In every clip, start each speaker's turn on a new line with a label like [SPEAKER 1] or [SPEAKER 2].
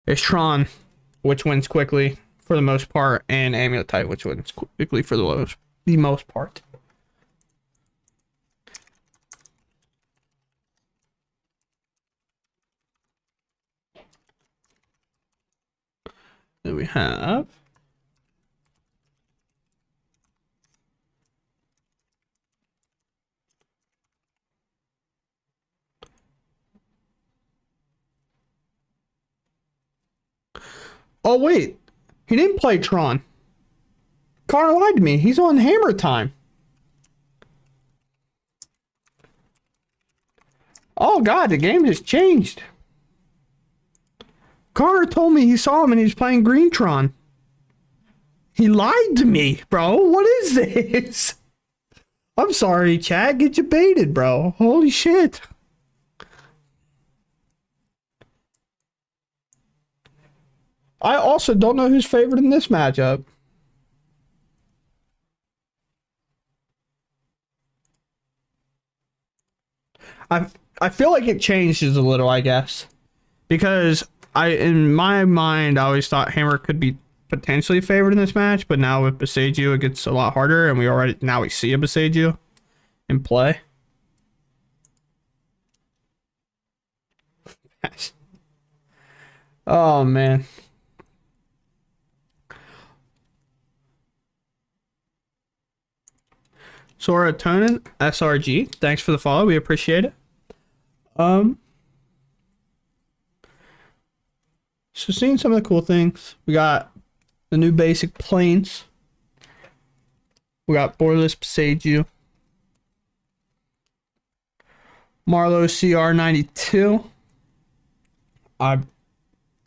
[SPEAKER 1] It's Tron, which wins quickly for the most part, and Amulet type, which wins quickly for the most part. Then we have oh wait, he didn't play Tron. Connor lied to me. He's on Hammertime. Oh god, the game just changed. Connor told me he saw him and he's playing Green Tron. He lied to me, bro. What is this? I'm sorry, chat. Get you baited, bro. Holy shit. I also don't know who's favored in this matchup. I feel like it changes a little, I guess. Because in my mind, I always thought Hammer could be potentially favored in this match, but now with Besagio, it gets a lot harder, and we see a Besagio in play. Oh man. Soratonin SRG, thanks for the follow. We appreciate it. So seeing some of the cool things, we got the new basic planes. We got Borderless Besagio, Marlowe CR92. I'm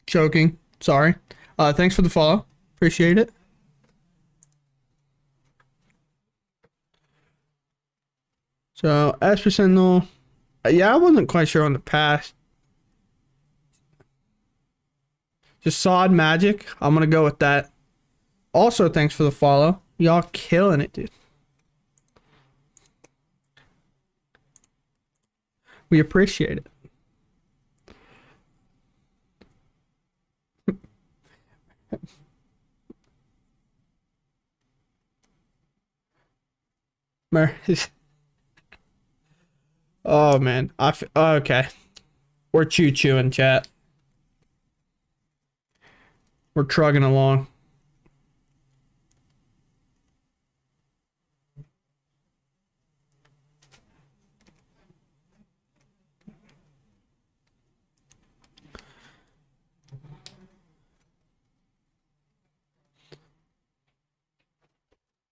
[SPEAKER 1] joking. Sorry. Thanks for the follow. Appreciate it. So Esper Sentinel. Yeah, I wasn't quite sure on the past. Just Sod Magic. I'm gonna go with that. Also, thanks for the follow. Y'all killing it, dude. We appreciate it. Oh man, okay. We're choo-chooing, chat. We're trugging along.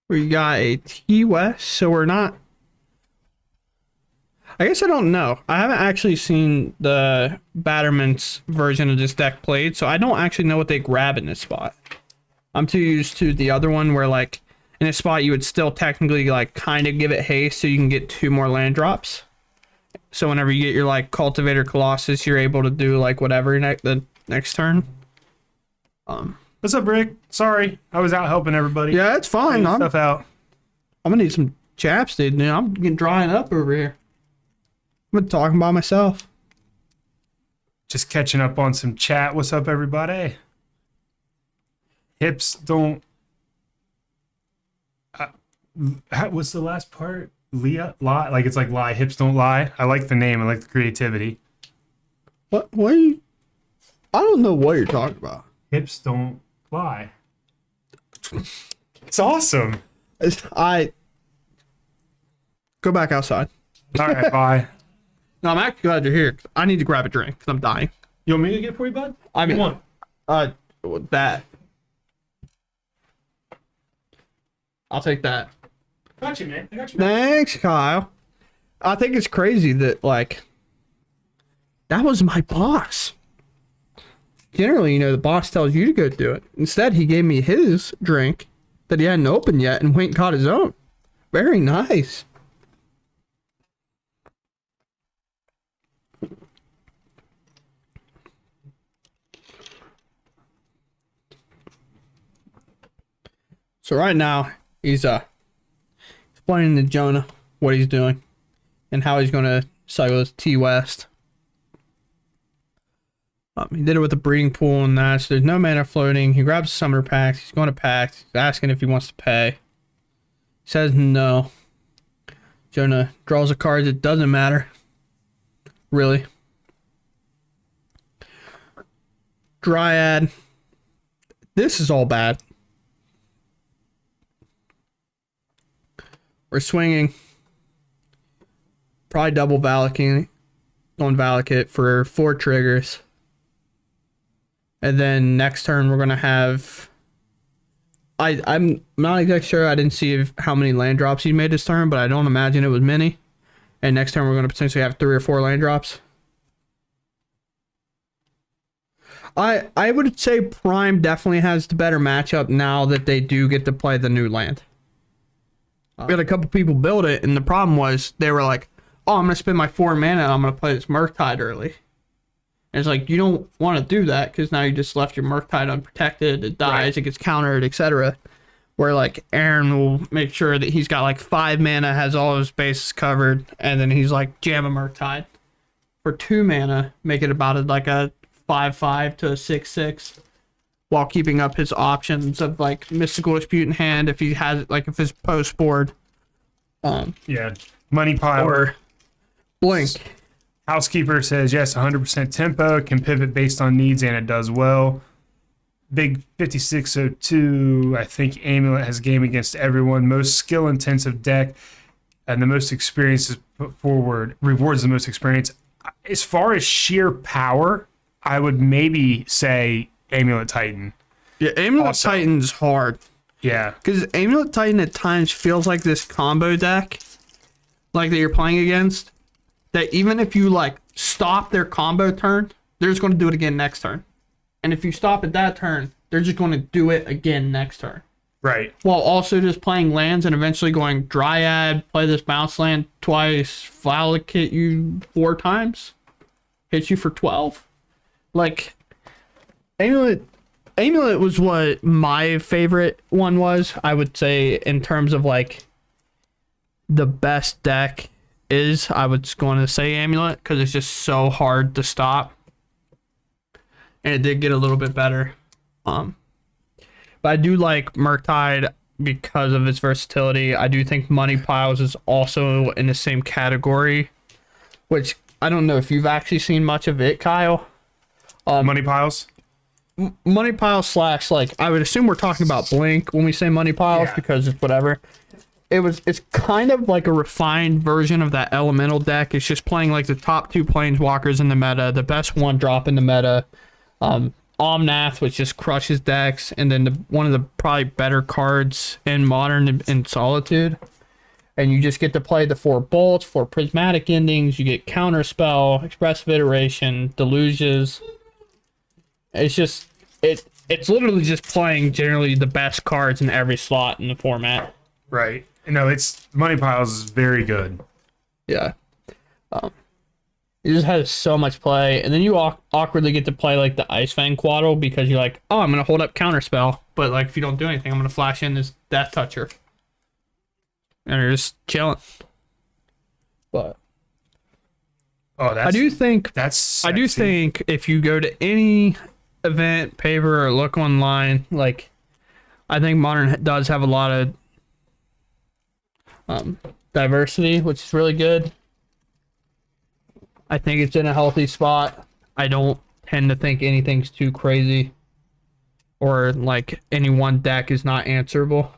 [SPEAKER 1] We got a T-West, so we're not... I guess I don't know. I haven't actually seen the Batterman's version of this deck played, so I don't actually know what they grab in this spot. I'm too used to the other one where, like, in a spot you would still technically, like, kind of give it haste so you can get 2 more land drops. So whenever you get your, like, Cultivator Colossus, you're able to do, like, whatever the next turn.
[SPEAKER 2] What's up, Rick? Sorry, I was out helping everybody.
[SPEAKER 1] Yeah, it's fine.
[SPEAKER 2] Stuff out.
[SPEAKER 1] I'm gonna need some chaps, dude. I'm getting drying up over here. I'm talking by myself.
[SPEAKER 2] Just catching up on some chat. What's up, everybody? Hips don't... what's the last part? Lie? Like, it's like lie. Hips don't lie. I like the name. I like the creativity.
[SPEAKER 1] What are you... I don't know what you're talking about.
[SPEAKER 2] Hips don't lie. It's awesome.
[SPEAKER 1] I... Go back outside.
[SPEAKER 2] All right, bye.
[SPEAKER 1] No, I'm actually glad you're here. I need to grab a drink because I'm dying.
[SPEAKER 2] You want me to get for you, bud?
[SPEAKER 1] I mean,
[SPEAKER 2] what you
[SPEAKER 1] want? That. I'll take that.
[SPEAKER 2] Got you, man. I got you, man.
[SPEAKER 1] Thanks, Kyle. I think it's crazy that, like, that was my boss. Generally, the boss tells you to go do it. Instead, he gave me his drink that he hadn't opened yet and went and caught his own. Very nice. So right now, he's explaining to Jonah what he's doing and how he's going to cycle his T-West. He did it with a breeding pool and that, so there's no mana floating. He grabs summoner packs. He's going to packs. He's asking if he wants to pay. He says no. Jonah draws a card. It doesn't matter. Really. Dryad. This is all bad. We're swinging. Probably double Valakut on Valakut for 4 triggers. And then next turn we're gonna have. I'm not exactly sure. I didn't see how many land drops he made this turn, but I don't imagine it was many. And next turn we're gonna potentially have 3 or 4 land drops. I would say Prime definitely has the better matchup now that they do get to play the new land. We had a couple people build it, and the problem was they were like, "Oh, I'm gonna spend my 4 mana. I'm gonna play this Murktide early." And it's like, you don't want to do that because now you just left your Murktide unprotected. It dies, right. It gets countered, etc. Where like Aaron will make sure that he's got like 5 mana, has all his bases covered, and then he's like jam a Murktide for 2 mana, make it about like a 5/5 to a 6/6, while keeping up his options of like Mystical Dispute in hand if he has like if his post board.
[SPEAKER 2] Yeah, Money Pile
[SPEAKER 1] or Blink.
[SPEAKER 2] Housekeeper says yes, 100% tempo, can pivot based on needs, and it does well. Big 5602, I think Amulet has game against everyone. Most skill intensive deck, and the most experience is put forward, rewards the most experience. As far as sheer power, I would maybe say Amulet Titan.
[SPEAKER 1] Yeah, Amulet Titan's hard.
[SPEAKER 2] Yeah.
[SPEAKER 1] Because Amulet Titan at times feels like this combo deck, like that you're playing against, that even if you like stop their combo turn, they're just going to do it again next turn. And if you stop at that turn, they're just going to do it again next turn.
[SPEAKER 2] Right.
[SPEAKER 1] While also just playing lands and eventually going Dryad, play this bounce land twice, Valakut you 4 times, hit you for 12. Like, Amulet was what my favorite one was, I would say, in terms of like the best deck is. I was going to say Amulet because it's just so hard to stop. And it did get a little bit better. But I do like Murktide because of its versatility. I do think Money Piles is also in the same category, which I don't know if you've actually seen much of it, Kyle.
[SPEAKER 2] Money Piles?
[SPEAKER 1] Money Piles / like, I would assume we're talking about Blink when we say Money Piles, yeah, because it's whatever. It's kind of like a refined version of that elemental deck. It's just playing like the top 2 planeswalkers in the meta, the best 1-drop in the meta. Omnath, which just crushes decks, and then one of the probably better cards in Modern in Solitude. And you just get to play the 4 bolts, 4 prismatic endings. You get Counterspell, Expressive Iteration, Deluges. It's just it's literally just playing generally the best cards in every slot in the format.
[SPEAKER 2] Right. No, it's Money Piles is very good.
[SPEAKER 1] Yeah. It just has so much play, and then you awkwardly get to play like the Ice Fang Quaddle because you're like, oh, I'm gonna hold up Counterspell, but like if you don't do anything, I'm gonna flash in this Death Toucher, and you're just chilling. But I do think if you go to any event, paper, or look online, like I think Modern does have a lot of diversity, which is really good. I think it's in a healthy spot. I don't tend to think anything's too crazy or like any one deck is not answerable.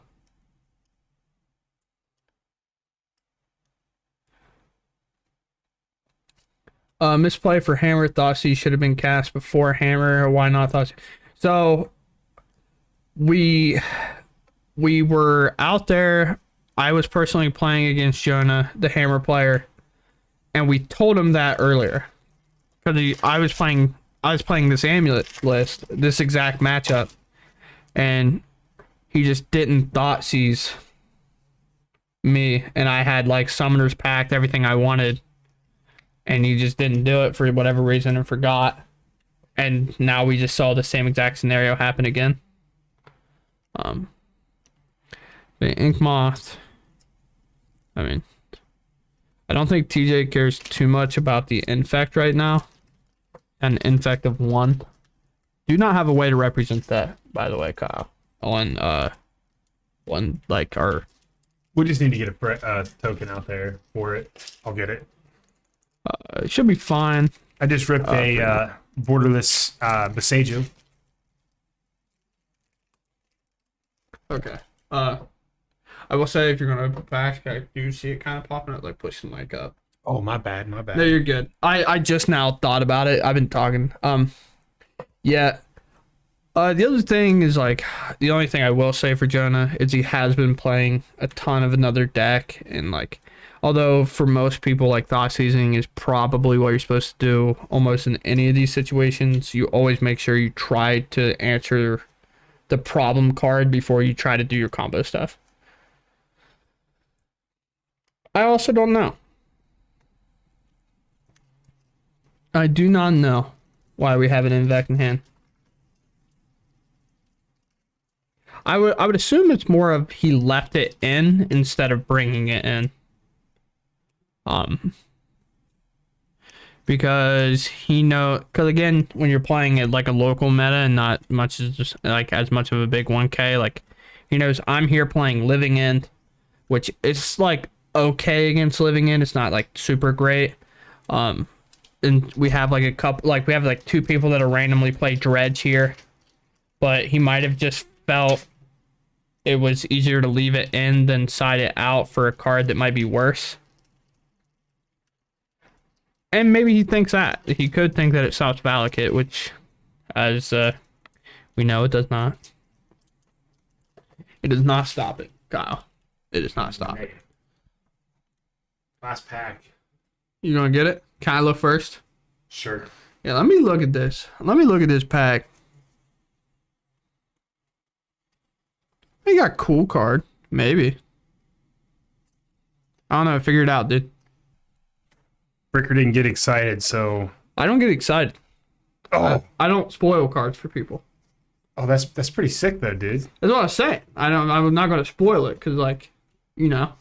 [SPEAKER 1] Misplay for Hammer. Thoughtseize should have been cast before Hammer. Why not Thoughtseize? So we were out there. I was personally playing against Jonah, the Hammer player, and we told him that earlier because I was playing this Amulet list, this exact matchup, and he just didn't Thoughtseize me, and I had like Summoner's Pact, everything I wanted, and he just didn't do it for whatever reason and forgot, and now we just saw the same exact scenario happen again. The Ink Moth. I mean, I don't think TJ cares too much about the Infect right now. an infect of 1. Do not have a way to represent that, by the way, Kyle. On like our.
[SPEAKER 2] We just need to get a token out there for it. I'll get it.
[SPEAKER 1] It should be fine.
[SPEAKER 2] I just ripped a borderless Boseiju.
[SPEAKER 1] Okay. I will say if you're gonna open pack, I do see it kind of popping up, like pushing like up.
[SPEAKER 2] Oh, my bad. My bad.
[SPEAKER 1] No, you're good. I just now thought about it. I've been talking. Yeah. The other thing is like the only thing I will say for Jonah is he has been playing a ton of another deck, and like although for most people like thought seasoning is probably what you're supposed to do almost in any of these situations, you always make sure you try to answer the problem card before you try to do your combo stuff. I also don't know. I do not know why we have an Invect in hand. I would assume it's more of he left it in instead of bringing it in. Because because again, when you're playing it like a local meta and not much as just like as much of a big 1K, like he knows I'm here playing Living End, which is like okay against Living End. It's not like super great. And we have like a couple, like we have like 2 people that are randomly play Dredge here, but he might have just felt it was easier to leave it in than side it out for a card that might be worse. And maybe he thinks that. He could think that it stops Valakut, which, as we know, it does not. It does not stop it, Kyle. It does not stop it.
[SPEAKER 2] Last pack.
[SPEAKER 1] You gonna get it? Can I look first?
[SPEAKER 2] Sure.
[SPEAKER 1] Yeah, let me look at this. Let me look at this pack. He got cool card. Maybe. I don't know. Figure it out, dude.
[SPEAKER 2] Bricker didn't get excited, so...
[SPEAKER 1] I don't get excited.
[SPEAKER 2] Oh.
[SPEAKER 1] I don't spoil cards for people.
[SPEAKER 2] Oh, that's pretty sick, though, dude.
[SPEAKER 1] That's what I'm saying. I'm not going to spoil it, because, like, you know.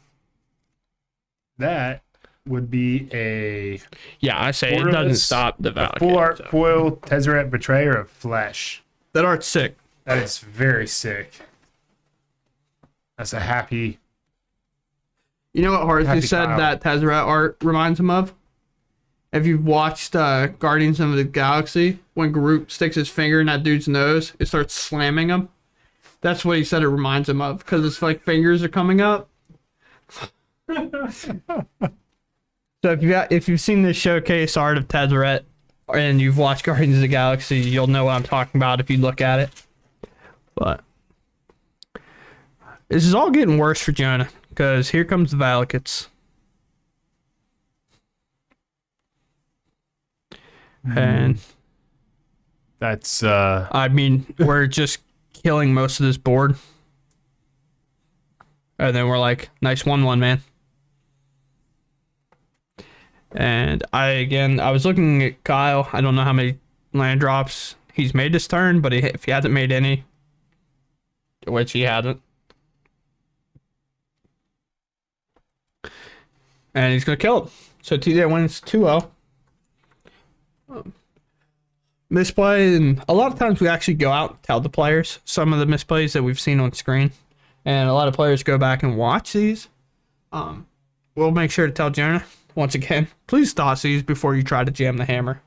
[SPEAKER 2] That would be a...
[SPEAKER 1] Yeah, I say it doesn't stop the Valakut.
[SPEAKER 2] Full art foil Tezzeret Betrayer of Flesh.
[SPEAKER 1] That art's sick.
[SPEAKER 2] That is very sick. That's a happy...
[SPEAKER 1] You know what Horace said
[SPEAKER 2] Kyle.
[SPEAKER 1] that Tezzeret art reminds him of? If you've watched Guardians of the Galaxy, when Groot sticks his finger in that dude's nose, it starts slamming him. That's what he said it reminds him of, because it's like fingers are coming up. So if you've seen this showcase art of Tezzeret and you've watched Guardians of the Galaxy, you'll know what I'm talking about if you look at it. But this is all getting worse for Jonah, because here comes the Valakuts. And
[SPEAKER 2] that's
[SPEAKER 1] I mean, we're just killing most of this board. And then we're like, nice 1/1, man. And I was looking at Kyle. I don't know how many land drops he's made this turn, but if he hasn't made any, which he hasn't, and he's gonna kill it. So TJ wins 2-0. Misplay, and a lot of times we actually go out and tell the players some of the misplays that we've seen on screen, and a lot of players go back and watch these. We'll make sure to tell Jonah once again, please toss these before you try to jam the hammer.